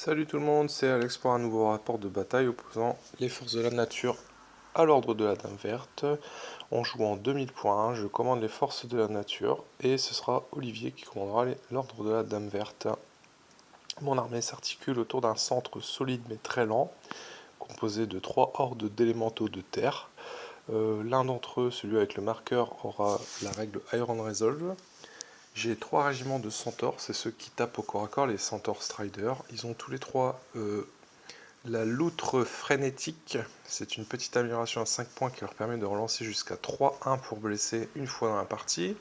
Salut tout le monde, c'est Alex pour un nouveau rapport de bataille opposant les forces de la nature à l'ordre de la Dame Verte. On joue en 2000 points, je commande les forces de la nature et ce sera Olivier qui commandera l'ordre de la Dame Verte. Mon armée s'articule autour d'un centre solide mais très lent, composé de 3 hordes d'élémentaux de terre. L'un d'entre eux, celui avec le marqueur, aura la règle Iron Resolve. J'ai 3 régiments de centaures, c'est ceux qui tapent au corps à corps, les centaures Strider. Ils ont tous les 3 la loutre frénétique. C'est une petite amélioration à 5 points qui leur permet de relancer jusqu'à 3-1 pour blesser une fois dans la partie.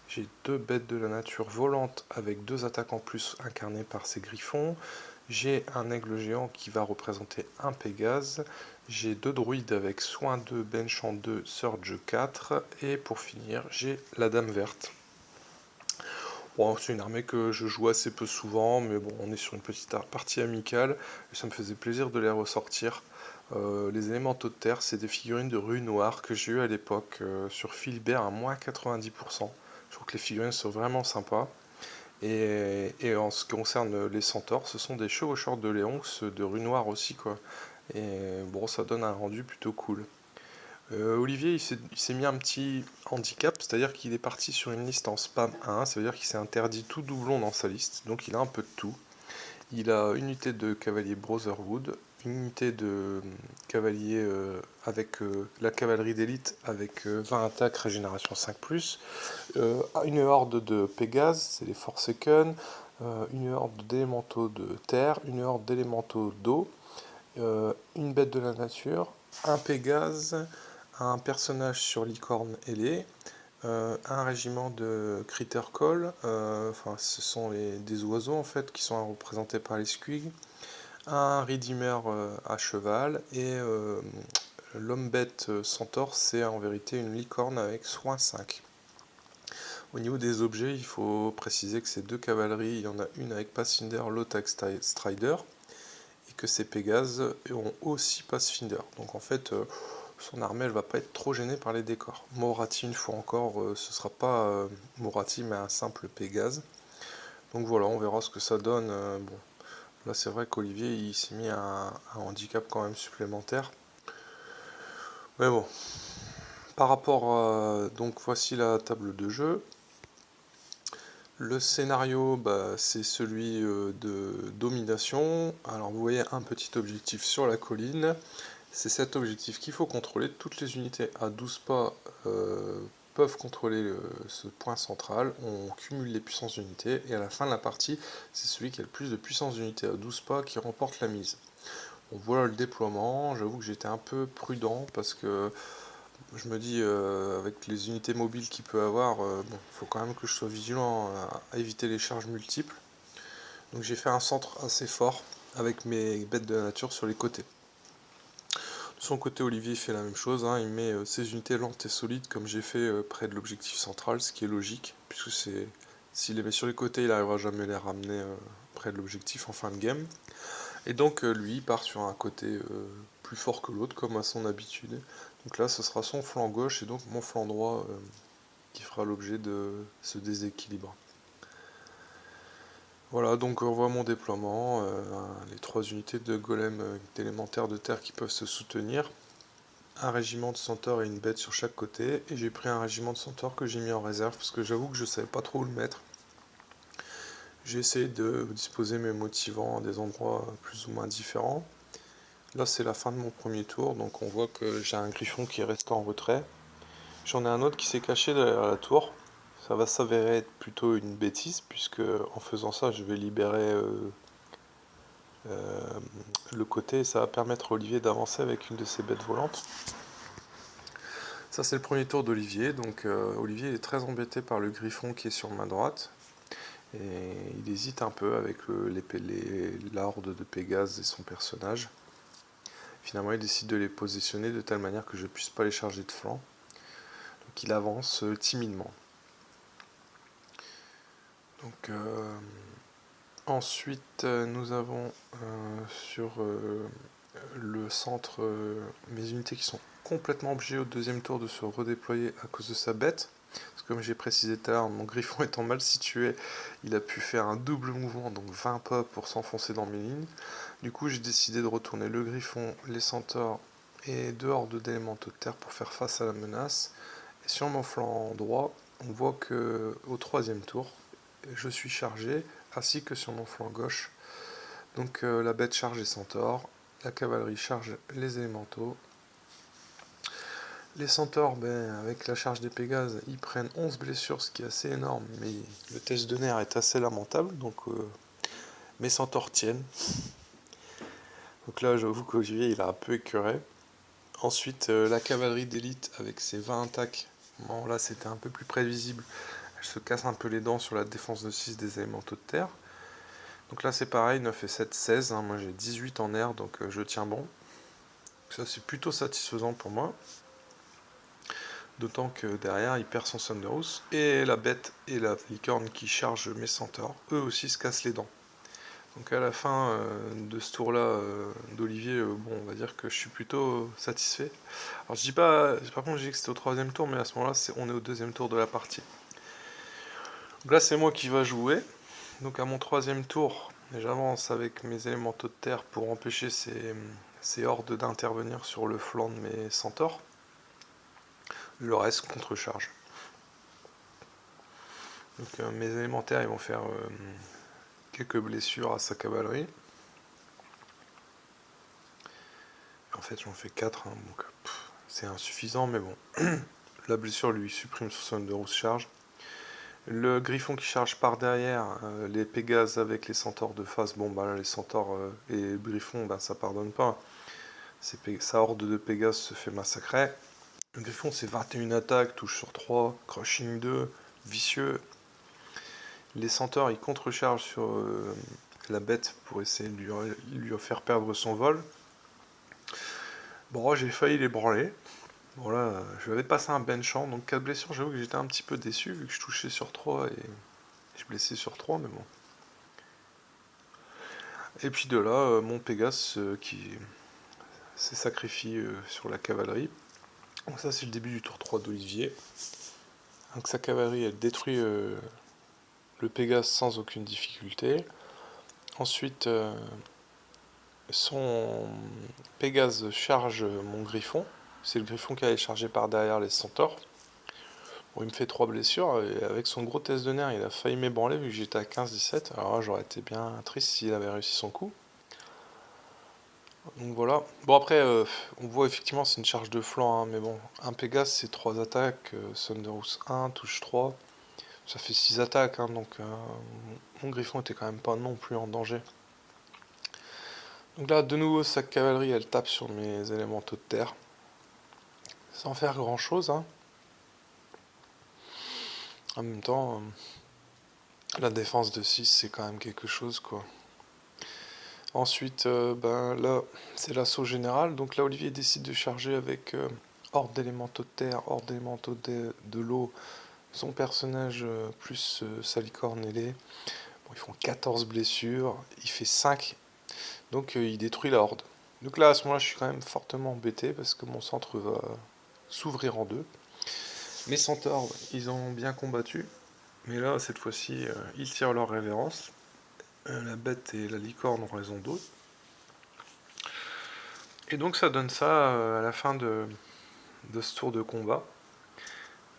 J'ai 2 bêtes de la nature volantes avec 2 attaques en plus incarnées par ces griffons. J'ai un aigle géant qui va représenter un Pégase. J'ai 2 druides avec soin 2, benchant 2, surge 4. Et pour finir, j'ai la Dame Verte. Bon, c'est une armée que je joue assez peu souvent, mais bon, on est sur une petite partie amicale, et ça me faisait plaisir de les ressortir. Les élémentaux de terre, c'est des figurines de rue noire que j'ai eu à l'époque sur Philibert à moins 90%. Je trouve que les figurines sont vraiment sympas. Et en ce qui concerne les centaures, ce sont des chevaucheurs de Léonce de rue noire aussi, quoi. Et bon, ça donne un rendu plutôt cool. Olivier, il s'est mis un petit handicap, c'est-à-dire qu'il est parti sur une liste en spam 1, ça veut dire qu'il s'est interdit tout doublon dans sa liste, donc il a un peu de tout. Il a une unité de cavalier Brotherhood, une unité de cavalier avec la cavalerie d'élite avec 20 attaques, régénération 5+, une horde de Pégase, c'est les Forsaken, une horde d'élémentaux de terre, une horde d'élémentaux d'eau, une bête de la nature, un Pégase, un personnage sur licorne ailée, un régiment de Critter Call, enfin ce sont des oiseaux en fait qui sont représentés par les squigs, un Redeemer à cheval et l'homme bête centaure c'est en vérité une licorne avec soin 5. Au niveau des objets, il faut préciser que ces deux cavaleries, il y en a une avec Pathfinder, l'autre avec Strider, et que ces Pégases ont aussi Pathfinder. Donc en fait, son armée elle va pas être trop gênée par les décors. Morati, une fois encore, ce sera pas Morati mais un simple Pégase. Donc voilà, on verra ce que ça donne. Bon, là c'est vrai qu'Olivier il s'est mis un handicap quand même supplémentaire. Mais bon, par rapport à... Donc voici la table de jeu. Le scénario, bah, c'est celui de domination. Alors vous voyez un petit objectif sur la colline. C'est cet objectif qu'il faut contrôler. Toutes les unités à 12 pas peuvent contrôler ce point central. On cumule les puissances d'unités et à la fin de la partie, c'est celui qui a le plus de puissance d'unités à 12 pas qui remporte la mise. Donc voilà le déploiement. J'avoue que j'étais un peu prudent parce que je me dis, avec les unités mobiles qu'il peut avoir, bon, faut quand même que je sois vigilant à éviter les charges multiples. Donc j'ai fait un centre assez fort avec mes bêtes de la nature sur les côtés. De son côté, Olivier fait la même chose, hein, il met ses unités lentes et solides comme j'ai fait près de l'objectif central, ce qui est logique, puisque s'il les met sur les côtés, il n'arrivera jamais à les ramener près de l'objectif en fin de game. Et donc lui, il part sur un côté plus fort que l'autre, comme à son habitude. Donc là, ce sera son flanc gauche et donc mon flanc droit qui fera l'objet de ce déséquilibre. Voilà, donc on voit mon déploiement, les 3 unités de golem d'élémentaires de terre qui peuvent se soutenir, un régiment de centaures et une bête sur chaque côté, et j'ai pris un régiment de centaures que j'ai mis en réserve parce que j'avoue que je savais pas trop où le mettre. J'ai essayé de disposer mes motivants à des endroits plus ou moins différents. Là c'est la fin de mon premier tour, donc on voit que j'ai un griffon qui est resté en retrait. J'en ai un autre qui s'est caché derrière la tour. Ça va s'avérer être plutôt une bêtise, puisque en faisant ça, je vais libérer le côté et ça va permettre à Olivier d'avancer avec une de ses bêtes volantes. Ça, c'est le premier tour d'Olivier. Donc, Olivier est très embêté par le griffon qui est sur ma droite. Et il hésite un peu avec la horde de Pégase et son personnage. Finalement, il décide de les positionner de telle manière que je ne puisse pas les charger de flanc. Donc, il avance timidement. Donc, ensuite, nous avons sur le centre mes unités qui sont complètement obligées au deuxième tour de se redéployer à cause de sa bête. Parce que comme j'ai précisé tout à l'heure, mon griffon étant mal situé, il a pu faire un double mouvement, donc 20 pas pour s'enfoncer dans mes lignes. Du coup, j'ai décidé de retourner le griffon, les centaures et 2 hordes d'élémentaux de terre pour faire face à la menace. Et sur mon flanc droit, on voit que au 3e tour, je suis chargé, ainsi que sur mon flanc gauche. Donc la bête charge les centaures, la cavalerie charge les élémentaux. Les centaures, avec la charge des Pégases, ils prennent 11 blessures, ce qui est assez énorme, mais le test de nerfs est assez lamentable, donc mes centaures tiennent. Donc là, j'avoue qu'Olivier, il a un peu écœuré. Ensuite, la cavalerie d'élite avec ses 20 attaques. Bon, là, c'était un peu plus prévisible. Elle se casse un peu les dents sur la défense de 6 des élémentaux de terre. Donc là, c'est pareil, 9 et 7, 16. Hein. Moi, j'ai 18 en air, donc je tiens bon. Ça, c'est plutôt satisfaisant pour moi. D'autant que derrière, il perd son Thunderous. Et la bête et la licorne qui chargent mes centaures, eux aussi se cassent les dents. Donc à la fin de ce tour-là d'Olivier, bon, on va dire que je suis plutôt satisfait. Alors je dis pas, par contre, je dis que c'était au 3e tour, mais à ce moment-là, on est au 2e tour de la partie. Donc là, c'est moi qui va jouer. Donc à mon 3e tour, j'avance avec mes élémentaux de terre pour empêcher ces hordes d'intervenir sur le flanc de mes centaures. Le reste contre-charge. Donc mes élémentaires, ils vont faire quelques blessures à sa cavalerie. En fait, j'en fais 4, hein, donc c'est insuffisant, mais bon. La blessure lui supprime son Thunderous charge. Le griffon qui charge par derrière, les Pégases avec les centaures de face. Bon, bah là, les centaures et le griffon, ça pardonne pas. Sa horde de Pégases se fait massacrer. Le griffon, c'est 21 attaques, touche sur 3, crushing 2, vicieux. Les centaures, ils contre-chargent sur la bête pour essayer de lui faire perdre son vol. Bon, j'ai failli les branler. Bon là, je vais passer un benchant, donc 4 blessures, j'avoue que j'étais un petit peu déçu, vu que je touchais sur 3 et je blessais sur 3, mais bon. Et puis de là, mon Pégase qui s'est sacrifié sur la cavalerie. Donc ça, c'est le début du tour 3 d'Olivier. Donc sa cavalerie, elle détruit le Pégase sans aucune difficulté. Ensuite, son Pégase charge mon griffon. C'est le griffon qui allait charger par derrière les centaures. Bon, il me fait 3 blessures, et avec son gros test de nerfs, il a failli m'ébranler vu que j'étais à 15-17. Alors là, j'aurais été bien triste s'il avait réussi son coup. Donc voilà. Bon après, on voit effectivement c'est une charge de flanc, hein, mais bon, un Pégase c'est 3 attaques, Thunderous 1, touche 3, ça fait 6 attaques, hein, donc mon griffon était quand même pas non plus en danger. Donc là, de nouveau, sa cavalerie, elle tape sur mes élémentaux de terre, sans faire grand chose. Hein. En même temps, la défense de 6 c'est quand même quelque chose, quoi. Ensuite, là, c'est l'assaut général. Donc là, Olivier décide de charger avec horde d'élémentaux de terre, horde d'élémentaux de l'eau, son personnage plus sa licorne ailée. Bon, ils font 14 blessures, il fait 5, donc il détruit la horde. Donc là, à ce moment-là, je suis quand même fortement embêté parce que mon centre va s'ouvrir en deux. Mes centaures, ils ont bien combattu, mais là, cette fois-ci, ils tirent leur révérence. La bête et la licorne ont raison d'autre. Et donc ça donne ça à la fin de ce tour de combat.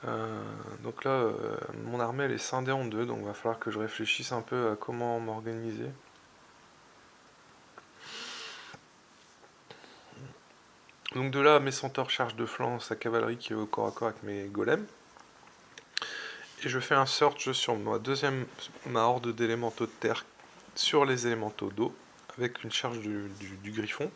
Donc là, mon armée elle est scindée en deux, donc il va falloir que je réfléchisse un peu à comment m'organiser. Donc de là, mes centaures chargent de flanc sa cavalerie qui est au corps à corps avec mes golems. Et je fais un search sur ma horde d'élémentaux de terre sur les élémentaux d'eau, avec une charge du griffon.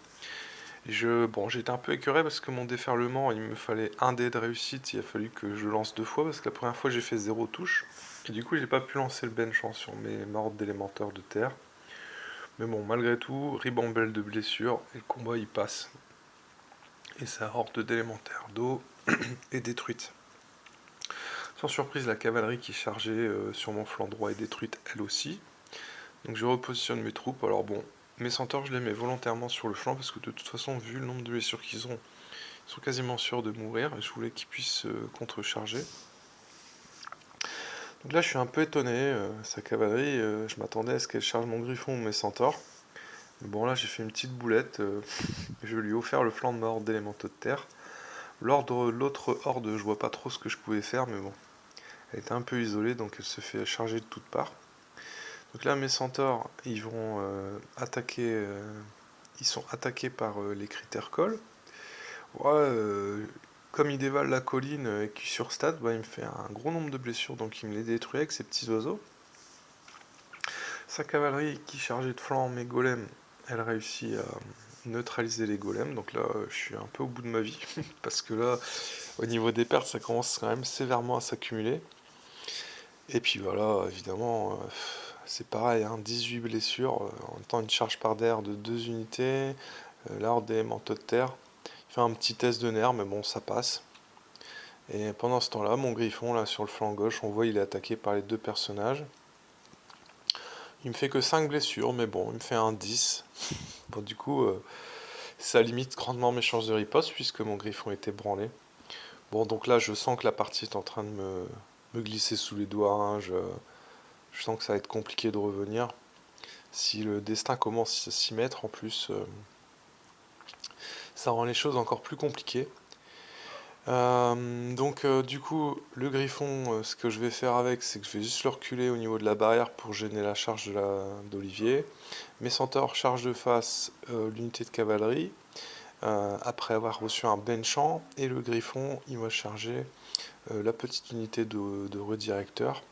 J'étais un peu écœuré parce que mon déferlement, il me fallait un dé de réussite, il a fallu que je lance 2 fois parce que la première fois j'ai fait 0 touche. Et du coup j'ai pas pu lancer le benchant sur mes hordes d'élémentaires de terre. Mais bon, malgré tout, ribambelle de blessures, et le combat il passe. Et sa horde d'élémentaires d'eau est détruite. Sans surprise, la cavalerie qui est chargée sur mon flanc droit est détruite elle aussi. Donc je repositionne mes troupes. Alors bon, mes centaures, je les mets volontairement sur le flanc parce que de toute façon, vu le nombre de blessures qu'ils ont, ils sont quasiment sûrs de mourir et je voulais qu'ils puissent contrecharger. Donc là je suis un peu étonné, sa cavalerie, je m'attendais à ce qu'elle charge mon griffon ou mes centaures. Mais bon là j'ai fait une petite boulette, je lui ai offert le flanc de ma horde d'élémentaux de terre. L'autre horde, je vois pas trop ce que je pouvais faire, mais bon, elle était un peu isolée, donc elle se fait charger de toutes parts. Donc là mes centaures, ils vont attaquer, ils sont attaqués par les critères col. Ouais, comme il dévale la colline et qu'il surstate, bah, il me fait un gros nombre de blessures, donc il me les détruit avec ses petits oiseaux. Sa cavalerie qui chargeait de flanc mes golems, elle réussit à neutraliser les golems, donc là je suis un peu au bout de ma vie, parce que là, au niveau des pertes, ça commence quand même sévèrement à s'accumuler. Et puis voilà, évidemment, c'est pareil, hein, 18 blessures, en même temps une charge par d'air de 2 unités, l'ordre des manteaux de terre. Il fait un petit test de nerfs, mais bon, ça passe. Et pendant ce temps-là, mon griffon, là, sur le flanc gauche, on voit il est attaqué par les deux personnages. Il me fait que 5 blessures, mais bon, il me fait un 10. Bon, du coup, ça limite grandement mes chances de riposte, puisque mon griffon était branlé. Bon, donc là, je sens que la partie est en train de me glisser sous les doigts, hein. Je sens que ça va être compliqué de revenir. Si le destin commence à s'y mettre, en plus, ça rend les choses encore plus compliquées. Donc du coup, le griffon, ce que je vais faire avec, c'est que je vais juste le reculer au niveau de la barrière pour gêner la charge d'Olivier. Mes centaures chargent de face l'unité de cavalerie, après avoir reçu un benchant, et le griffon, il va charger la petite unité de redirecteur.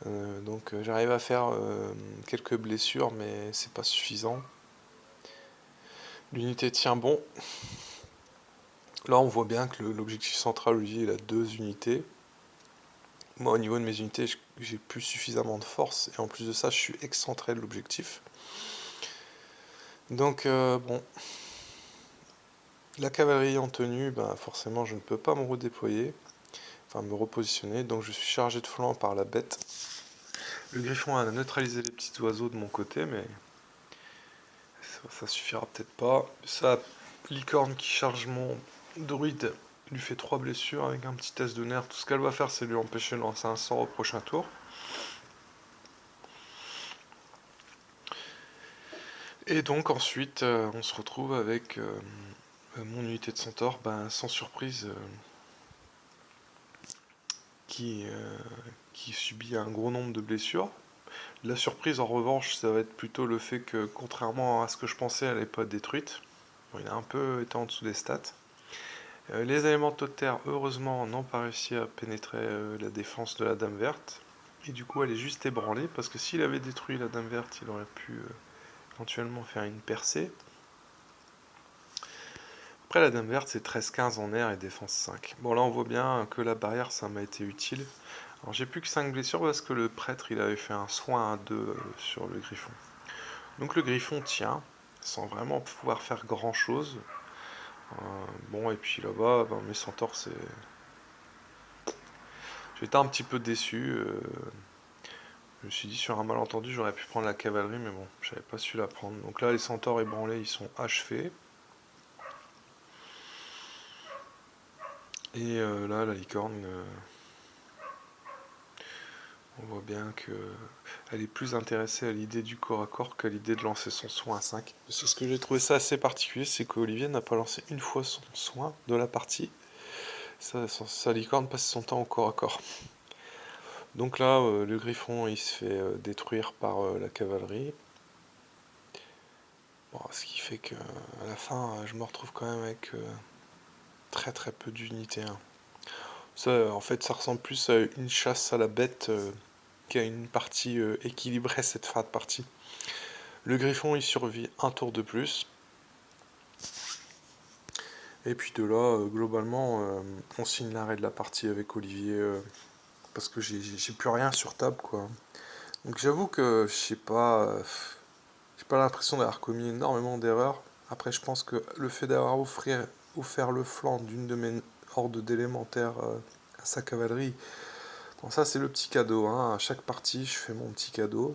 Donc j'arrive à faire quelques blessures, mais c'est pas suffisant. L'unité tient bon. Là, on voit bien que l'objectif central, Olivier, il a 2 unités. Moi, au niveau de mes unités, j'ai plus suffisamment de force, et en plus de ça, je suis excentré de l'objectif. Donc, bon, la cavalerie en tenue, ben, forcément, je ne peux pas me redéployer, enfin me repositionner, donc je suis chargé de flanc par la bête. Le griffon a neutralisé les petits oiseaux de mon côté, mais ça suffira peut-être pas. Ça, licorne qui charge mon druide lui fait 3 blessures avec un petit test de nerf. Tout ce qu'elle va faire, c'est lui empêcher de lancer un sort au prochain tour. Et donc ensuite, on se retrouve avec mon unité de centaure, ben, sans surprise, qui, euh, qui subit un gros nombre de blessures. La surprise, en revanche, ça va être plutôt le fait que, contrairement à ce que je pensais, elle n'est pas détruite. Bon, il a un peu été en dessous des stats. Les élémentaux de terre, heureusement, n'ont pas réussi à pénétrer la défense de la Dame Verte. Et du coup, elle est juste ébranlée, parce que s'il avait détruit la Dame Verte, il aurait pu éventuellement faire une percée. Après, la Dame Verte, c'est 13-15 en air et défense 5. Bon, là, on voit bien que la barrière, ça m'a été utile. Alors, j'ai plus que 5 blessures parce que le prêtre, il avait fait un soin à 2 sur le griffon. Donc, le griffon tient, sans vraiment pouvoir faire grand-chose. Bon, et puis là-bas, ben, mes centaures, c'est... J'étais un petit peu déçu. Je me suis dit, sur un malentendu, j'aurais pu prendre la cavalerie, mais bon, j'avais pas su la prendre. Donc là, les centaures ébranlés, ils sont achevés. Et là, la licorne, on voit bien qu'elle est plus intéressée à l'idée du corps à corps qu'à l'idée de lancer son soin à 5. C'est ce que j'ai trouvé ça assez particulier, c'est qu'Olivier n'a pas lancé une fois son soin de la partie. Sa licorne passe son temps au corps à corps. Donc là, le griffon, il se fait détruire par la cavalerie. Bon, ce qui fait que à la fin, je me retrouve quand même avec très très peu d'unités, hein. Ça, en fait, ça ressemble plus à une chasse à la bête qu'à une partie équilibrée cette fin de partie. Le griffon, il survit un tour de plus. Et puis de là, globalement, on signe l'arrêt de la partie avec Olivier parce que j'ai plus rien sur table, quoi. Donc j'avoue que je sais pas, j'ai pas l'impression d'avoir commis énormément d'erreurs. Après, je pense que le fait d'avoir offert le flanc d'une de mes hordes d'élémentaires à sa cavalerie, bon, ça c'est le petit cadeau, hein. À chaque partie, je fais mon petit cadeau.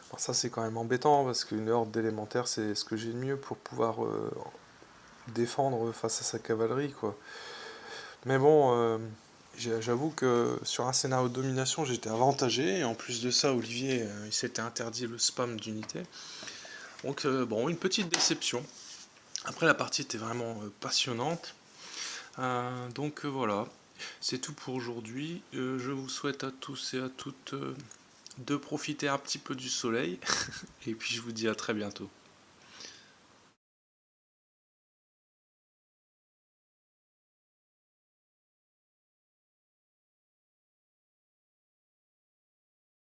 Bon, ça c'est quand même embêtant parce qu'une horde d'élémentaires, c'est ce que j'ai de mieux pour pouvoir défendre face à sa cavalerie, quoi. Mais bon, J'avoue que sur un scénario de domination, j'étais avantagé, et en plus de ça, Olivier, il s'était interdit le spam d'unité. Donc bon, une petite déception. Après, la partie était vraiment passionnante. Donc voilà, c'est tout pour aujourd'hui. Je vous souhaite à tous et à toutes de profiter un petit peu du soleil. Et puis je vous dis à très bientôt.